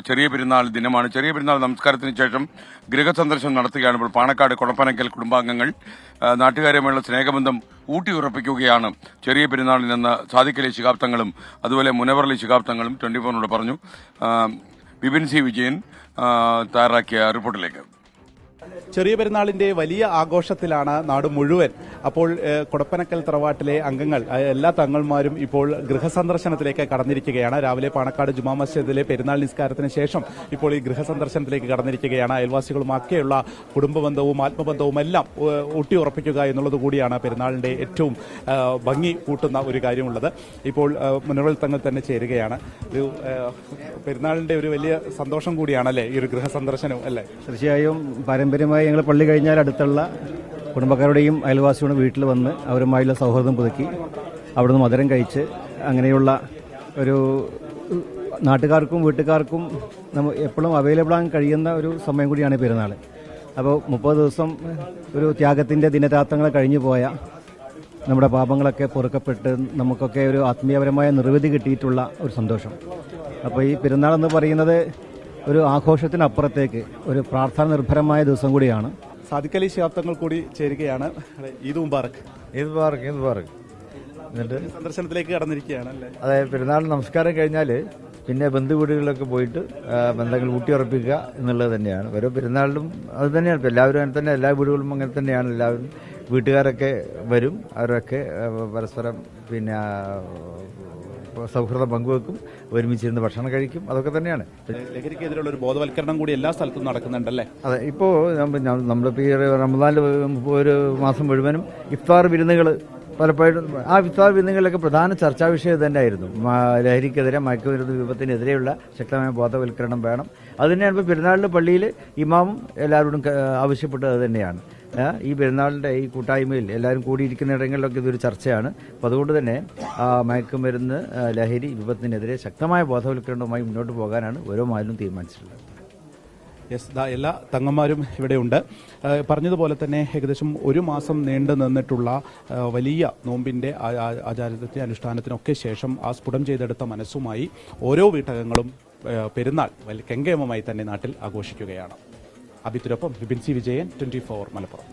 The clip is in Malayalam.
ചെറിയ പെരുന്നാൾ ദിനമാണ്. ചെറിയ പെരുന്നാൾ നമസ്കാരത്തിന് ശേഷം ഗൃഹസന്ദർശനം നടത്തുകയാണ്. ഇപ്പോൾ പാണക്കാട് കൊടപ്പനക്കൽ കുടുംബാംഗങ്ങൾ നാട്ടുകാരുമായുള്ള സ്നേഹബന്ധം ഊട്ടിയുറപ്പിക്കുകയാണ്. ചെറിയ പെരുന്നാളിൽ നിന്ന് സാദിഖലി ശിഹാബ് തങ്ങളും അതുപോലെ മുനവറലി ശിഹാബ് തങ്ങളും 24 പറഞ്ഞു. വിപിൻ സി വിജയൻ തയ്യാറാക്കിയ റിപ്പോർട്ടിലേക്ക്. ചെറിയ പെരുന്നാളിന്റെ വലിയ ആഘോഷത്തിലാണ് നാട് മുഴുവൻ. അപ്പോൾ കൊടപ്പനക്കൽ തറവാട്ടിലെ അംഗങ്ങൾ, എല്ലാ തങ്ങൾമാരും ഇപ്പോൾ ഗൃഹസന്ദർശനത്തിലേക്ക് കടന്നിരിക്കുകയാണ്. രാവിലെ പാണക്കാട് ജുമാ മസ്ജിദിലെ പെരുന്നാൾ നിസ്കാരത്തിന് ശേഷം ഇപ്പോൾ ഈ ഗൃഹസന്ദർശനത്തിലേക്ക് കടന്നിരിക്കുകയാണ്. അയൽവാസികളുമൊക്കെയുള്ള കുടുംബബന്ധവും ആത്മബന്ധവും എല്ലാം ഊട്ടിയുറപ്പിക്കുക എന്നുള്ളത് കൂടിയാണ് പെരുന്നാളിന്റെ ഏറ്റവും ഭംഗി കൂട്ടുന്ന ഒരു കാര്യമുള്ളത്. ഇപ്പോൾ മുനവറൽ തങ്ങൾ തന്നെ ചേരുകയാണ്. ഒരു പെരുന്നാളിന്റെ ഒരു വലിയ സന്തോഷം കൂടിയാണല്ലേ ഈ ഒരു ഗൃഹസന്ദർശനം അല്ലേ? തീർച്ചയായും പാരമ്പര്യമായി ഞങ്ങൾ പള്ളി കഴിഞ്ഞാൽ അടുത്തുള്ള കുടുംബക്കാരുടെയും അയൽവാസികളുടെ വീട്ടിൽ വന്ന് അവരുമായുള്ള സൗഹൃദം പുതുക്കി അവിടുന്ന് മധുരം കഴിച്ച് അങ്ങനെയുള്ള ഒരു നാട്ടുകാർക്കും വീട്ടുകാർക്കും എപ്പോഴും അവൈലബിൾ ആകാൻ കഴിയുന്ന ഒരു സമയം കൂടിയാണ് പെരുന്നാൾ. അപ്പോൾ 30 ദിവസം ഒരു ത്യാഗത്തിൻ്റെ ദിനരാത്രങ്ങൾ കഴിഞ്ഞു പോയ നമ്മുടെ പാപങ്ങളൊക്കെ പൊറുക്കപ്പെട്ട് നമുക്കൊക്കെ ഒരു ആത്മീയപരമായ നിർവൃതി കിട്ടിയിട്ടുള്ള ഒരു സന്തോഷം. അപ്പോൾ ഈ പെരുന്നാൾ എന്ന് പറയുന്നത് ഒരു ആഘോഷത്തിനപ്പുറത്തേക്ക് ഒരു പ്രാർത്ഥന നിർഭരമായ ദിവസം കൂടിയാണ്. സാദിഖലി ശിഹാബ് തങ്ങൾ കൂടി ചേരുകയാണ്. ഈദ് മുബാറക്. ഈദ് മുബാറക്. ഈദ് മുബാറക്. എന്നിട്ട് സന്ദർശനത്തിലേക്ക് കടന്നിരിക്കുകയാണ് അല്ലേ? അതെ, പെരുന്നാൾ നമസ്കാരം കഴിഞ്ഞാൽ പിന്നെ ബന്ധുവീടുകളിലൊക്കെ പോയിട്ട് ബന്ധങ്ങൾ ഊട്ടിയുറപ്പിക്കുക എന്നുള്ളത് തന്നെയാണ്. ഓരോ പെരുന്നാളിലും അത് തന്നെയാണ്. ഇപ്പോൾ എല്ലാവരും അങ്ങനെ തന്നെ, എല്ലാ വീടുകളിലും അങ്ങനെ തന്നെയാണ്. എല്ലാവരും വീട്ടുകാരൊക്കെ വരും, അവരൊക്കെ പരസ്പരം പിന്നെ സൗഹൃദം പങ്കുവെക്കും, ഒരുമിച്ചിരുന്ന് ഭക്ഷണം കഴിക്കും. അതൊക്കെ തന്നെയാണ്. ലഹരിക്കെതിരെയുള്ള ഒരു ബോധവൽക്കരണം കൂടി എല്ലാ സ്ഥലത്തും നടക്കുന്നുണ്ടല്ലേ? അതെ, ഇപ്പോൾ നമ്മളിപ്പോൾ ഈ റമദാനിൽ ഒരു മാസം മുഴുവനും ഇഫ്താർ വിരുന്നുകൾ പലപ്പോഴും ആ ഇഫ്താർ വിരുന്നുകളിലൊക്കെ പ്രധാന ചർച്ചാ വിഷയം തന്നെയായിരുന്നു ലഹരിക്കെതിരെ, മയക്കുമരുന്ന് വിപത്തിനെതിരെയുള്ള ശക്തമായ ബോധവൽക്കരണം വേണം. അത് തന്നെയാണ് ഇപ്പോൾ പെരുന്നാളിൻ്റെ പള്ളിയിൽ ഇമാമും എല്ലാവരോടും ആവശ്യപ്പെട്ടത് അത് തന്നെയാണ്. ഈ പെരുന്നാളിൻ്റെ ഈ കൂട്ടായ്മയിൽ എല്ലാവരും കൂടിയിരിക്കുന്ന ഇടങ്ങളിലൊക്കെ ഇതൊരു ചർച്ചയാണ്. അപ്പോൾ അതുകൊണ്ട് തന്നെ മയക്കുമരുന്ന്, ലഹരി വിപത്തിനെതിരെ ശക്തമായ ബോധവൽക്കരണവുമായി മുന്നോട്ട് പോകാനാണ് ഓരോ മാലിനും തീരുമാനിച്ചിട്ടുള്ളത്. എല്ലാ തങ്ങന്മാരും ഇവിടെയുണ്ട്. പറഞ്ഞതുപോലെ തന്നെ ഏകദേശം ഒരു മാസം നീണ്ടു നിന്നിട്ടുള്ള വലിയ നോമ്പിന്റെ ആചാരത്തിന് അനുഷ്ഠാനത്തിനൊക്കെ ശേഷം ആ സ്ഫുടം ചെയ്തെടുത്ത മനസ്സുമായി ഓരോ വീട്ടകങ്ങളും പെരുന്നാൾ കെങ്കേമമായി തന്നെ നാട്ടിൽ ആഘോഷിക്കുകയാണ്. അഭിത്തിനൊപ്പം വിപിൻ സി വിജയൻ, 24 മലപ്പുറം.